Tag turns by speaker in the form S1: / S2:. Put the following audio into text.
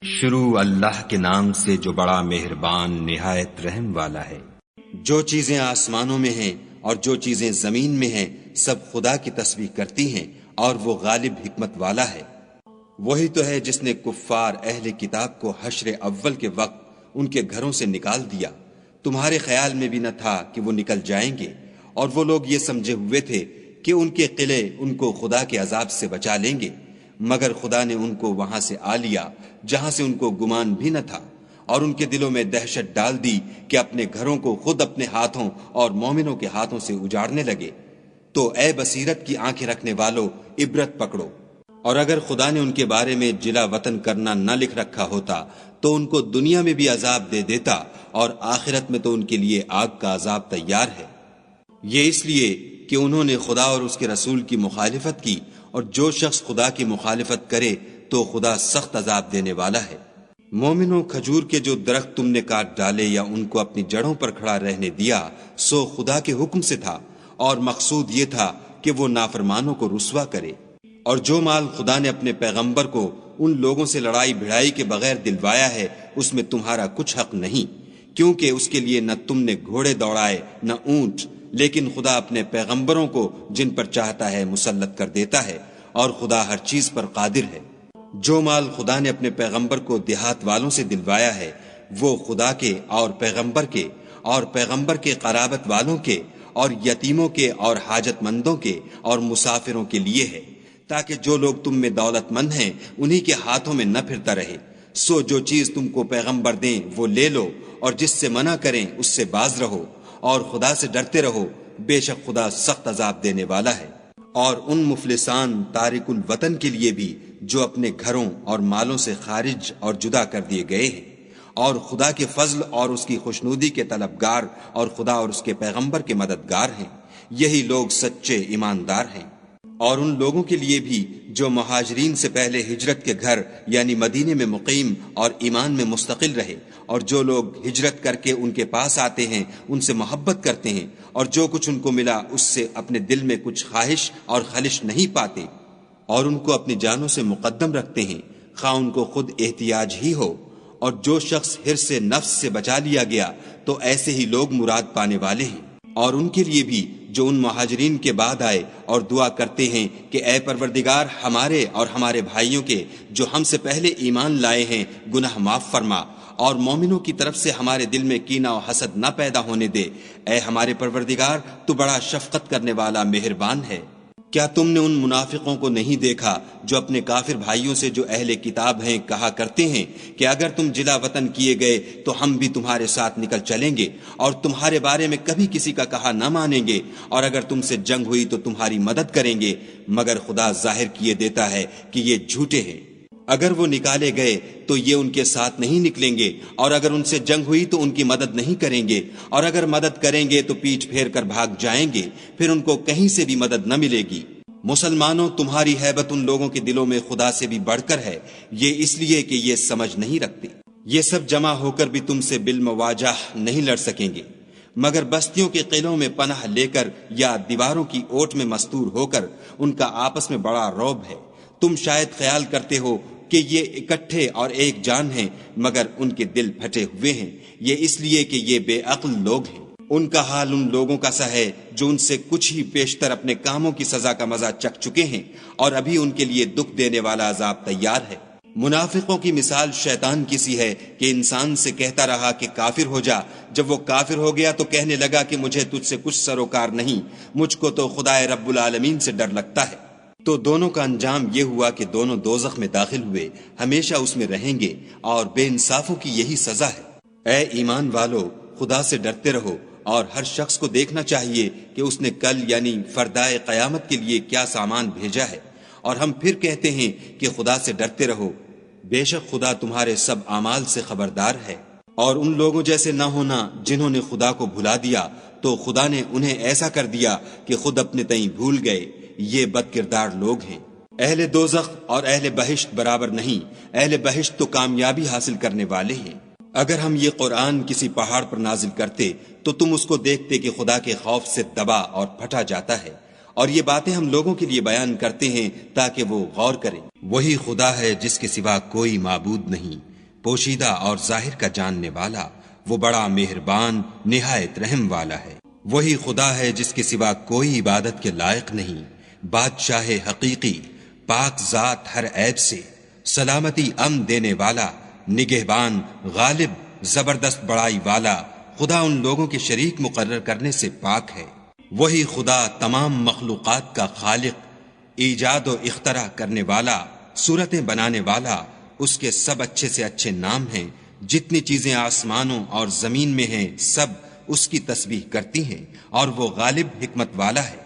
S1: شروع اللہ کے نام سے جو بڑا مہربان نہایت رحم والا ہے۔ جو چیزیں آسمانوں میں ہیں اور جو چیزیں زمین میں ہیں سب خدا کی تسبیح کرتی ہیں اور وہ غالب حکمت والا ہے۔ وہی تو ہے جس نے کفار اہل کتاب کو حشر اول کے وقت ان کے گھروں سے نکال دیا۔ تمہارے خیال میں بھی نہ تھا کہ وہ نکل جائیں گے، اور وہ لوگ یہ سمجھے ہوئے تھے کہ ان کے قلعے ان کو خدا کے عذاب سے بچا لیں گے، مگر خدا نے ان کو وہاں سے آ لیا جہاں سے ان کو گمان بھی نہ تھا، اور ان کے دلوں میں دہشت ڈال دی کہ اپنے گھروں کو خود اپنے ہاتھوں اور مومنوں کے ہاتھوں سے اجاڑنے لگے۔ تو اے بصیرت کی آنکھیں رکھنے والو، عبرت پکڑو۔ اور اگر خدا نے ان کے بارے میں جلا وطن کرنا نہ لکھ رکھا ہوتا تو ان کو دنیا میں بھی عذاب دے دیتا، اور آخرت میں تو ان کے لیے آگ کا عذاب تیار ہے۔ یہ اس لیے کہ انہوں نے خدا اور اس کے رسول کی مخالفت کی، اور جو شخص خدا کی مخالفت کرے تو خدا سخت عذاب دینے والا ہے۔ مومنوں، کھجور کے جو درخت تم نے کاٹ ڈالے یا ان کو اپنی جڑوں پر کھڑا رہنے دیا سو خدا کے حکم سے تھا، اور مقصود یہ تھا کہ وہ نافرمانوں کو رسوا کرے۔ اور جو مال خدا نے اپنے پیغمبر کو ان لوگوں سے لڑائی بھڑائی کے بغیر دلوایا ہے اس میں تمہارا کچھ حق نہیں، کیونکہ اس کے لیے نہ تم نے گھوڑے دوڑائے نہ اونٹ، لیکن خدا اپنے پیغمبروں کو جن پر چاہتا ہے مسلط کر دیتا ہے، اور خدا ہر چیز پر قادر ہے۔ جو مال خدا نے اپنے پیغمبر کو دیہات والوں سے دلوایا ہے وہ خدا کے اور پیغمبر کے قرابت والوں کے اور یتیموں کے اور حاجت مندوں کے اور مسافروں کے لیے ہے، تاکہ جو لوگ تم میں دولت مند ہیں انہی کے ہاتھوں میں نہ پھرتا رہے۔ سو جو چیز تم کو پیغمبر دیں وہ لے لو، اور جس سے منع کریں اس سے باز رہو، اور خدا سے ڈرتے رہو، بے شک خدا سخت عذاب دینے والا ہے۔ اور ان مفلسان تارک الوطن کے لیے بھی جو اپنے گھروں اور مالوں سے خارج اور جدا کر دیے گئے ہیں، اور خدا کے فضل اور اس کی خوشنودی کے طلبگار اور خدا اور اس کے پیغمبر کے مددگار ہیں، یہی لوگ سچے ایماندار ہیں۔ اور ان لوگوں کے لیے بھی جو مہاجرین سے پہلے ہجرت کے گھر یعنی مدینے میں مقیم اور ایمان میں مستقل رہے، اور جو لوگ ہجرت کر کے ان کے پاس آتے ہیں ان سے محبت کرتے ہیں، اور جو کچھ ان کو ملا اس سے اپنے دل میں کچھ خواہش اور خلش نہیں پاتے، اور ان کو اپنی جانوں سے مقدم رکھتے ہیں، خواہ ان کو خود احتیاج ہی ہو۔ اور جو شخص حرص سے نفس سے بچا لیا گیا تو ایسے ہی لوگ مراد پانے والے ہیں۔ اور ان کے لیے بھی جو ان مہاجرین کے بعد آئے اور دعا کرتے ہیں کہ اے پروردگار ہمارے اور ہمارے بھائیوں کے جو ہم سے پہلے ایمان لائے ہیں گناہ معاف فرما، اور مومنوں کی طرف سے ہمارے دل میں کینہ و حسد نہ پیدا ہونے دے، اے ہمارے پروردگار تو بڑا شفقت کرنے والا مہربان ہے۔ کیا تم نے ان منافقوں کو نہیں دیکھا جو اپنے کافر بھائیوں سے جو اہل کتاب ہیں کہا کرتے ہیں کہ اگر تم جلا وطن کیے گئے تو ہم بھی تمہارے ساتھ نکل چلیں گے، اور تمہارے بارے میں کبھی کسی کا کہا نہ مانیں گے، اور اگر تم سے جنگ ہوئی تو تمہاری مدد کریں گے، مگر خدا ظاہر کیے دیتا ہے کہ یہ جھوٹے ہیں۔ اگر وہ نکالے گئے تو یہ ان کے ساتھ نہیں نکلیں گے، اور اگر ان سے جنگ ہوئی تو ان کی مدد نہیں کریں گے، اور اگر مدد کریں گے تو پیٹھ پھیر کر بھاگ جائیں گے، پھر ان کو کہیں سے بھی مدد نہ ملے گی۔ مسلمانوں، تمہاری ہیبت ان لوگوں کے دلوں میں خدا سے بھی بڑھ کر ہے، یہ اس لیے کہ یہ سمجھ نہیں رکھتے۔ یہ سب جمع ہو کر بھی تم سے بالمواجہ نہیں لڑ سکیں گے، مگر بستیوں کے قلعوں میں پناہ لے کر یا دیواروں کی اوٹ میں مستور ہو کر ان کا آپس میں بڑا رعب ہے۔ تم شاید خیال کرتے ہو کہ یہ اکٹھے اور ایک جان ہیں، مگر ان کے دل پھٹے ہوئے ہیں، یہ اس لیے کہ یہ بے عقل لوگ ہیں۔ ان کا حال ان لوگوں کا سا ہے جو ان سے کچھ ہی پیشتر اپنے کاموں کی سزا کا مزہ چکھ چکے ہیں، اور ابھی ان کے لیے دکھ دینے والا عذاب تیار ہے۔ منافقوں کی مثال شیطان کی سی ہے کہ انسان سے کہتا رہا کہ کافر ہو جا، جب وہ کافر ہو گیا تو کہنے لگا کہ مجھے تجھ سے کچھ سروکار نہیں، مجھ کو تو خدا رب العالمین سے ڈر لگتا ہے۔ تو دونوں کا انجام یہ ہوا کہ دونوں دوزخ میں داخل ہوئے، ہمیشہ اس میں رہیں گے، اور بے انصافوں کی یہی سزا ہے۔ اے ایمان والو، خدا سے ڈرتے رہو، اور ہر شخص کو دیکھنا چاہیے کہ اس نے کل یعنی فردائے قیامت کے لیے کیا سامان بھیجا ہے، اور ہم پھر کہتے ہیں کہ خدا سے ڈرتے رہو، بے شک خدا تمہارے سب اعمال سے خبردار ہے۔ اور ان لوگوں جیسے نہ ہونا جنہوں نے خدا کو بھلا دیا تو خدا نے انہیں ایسا کر دیا کہ خود اپنے تئیں بھول گئے، یہ بد کردار لوگ ہیں۔ اہل دوزخ اور اہل بہشت برابر نہیں، اہل بہشت تو کامیابی حاصل کرنے والے ہیں۔ اگر ہم یہ قرآن کسی پہاڑ پر نازل کرتے تو تم اس کو دیکھتے کہ خدا کے خوف سے دبا اور پھٹا جاتا ہے، اور یہ باتیں ہم لوگوں کے لیے بیان کرتے ہیں تاکہ وہ غور کریں۔ وہی خدا ہے جس کے سوا کوئی معبود نہیں، پوشیدہ اور ظاہر کا جاننے والا، وہ بڑا مہربان نہایت رحم والا ہے۔ وہی خدا ہے جس کے سوا کوئی عبادت کے لائق نہیں، بادشاہ حقیقی، پاک ذات ہر عیب سے، سلامتی امن دینے والا، نگہبان، غالب، زبردست بڑائی والا، خدا ان لوگوں کے شریک مقرر کرنے سے پاک ہے۔ وہی خدا تمام مخلوقات کا خالق، ایجاد و اختراع کرنے والا، صورتیں بنانے والا، اس کے سب اچھے سے اچھے نام ہیں۔ جتنی چیزیں آسمانوں اور زمین میں ہیں سب اس کی تسبیح کرتی ہیں، اور وہ غالب حکمت والا ہے۔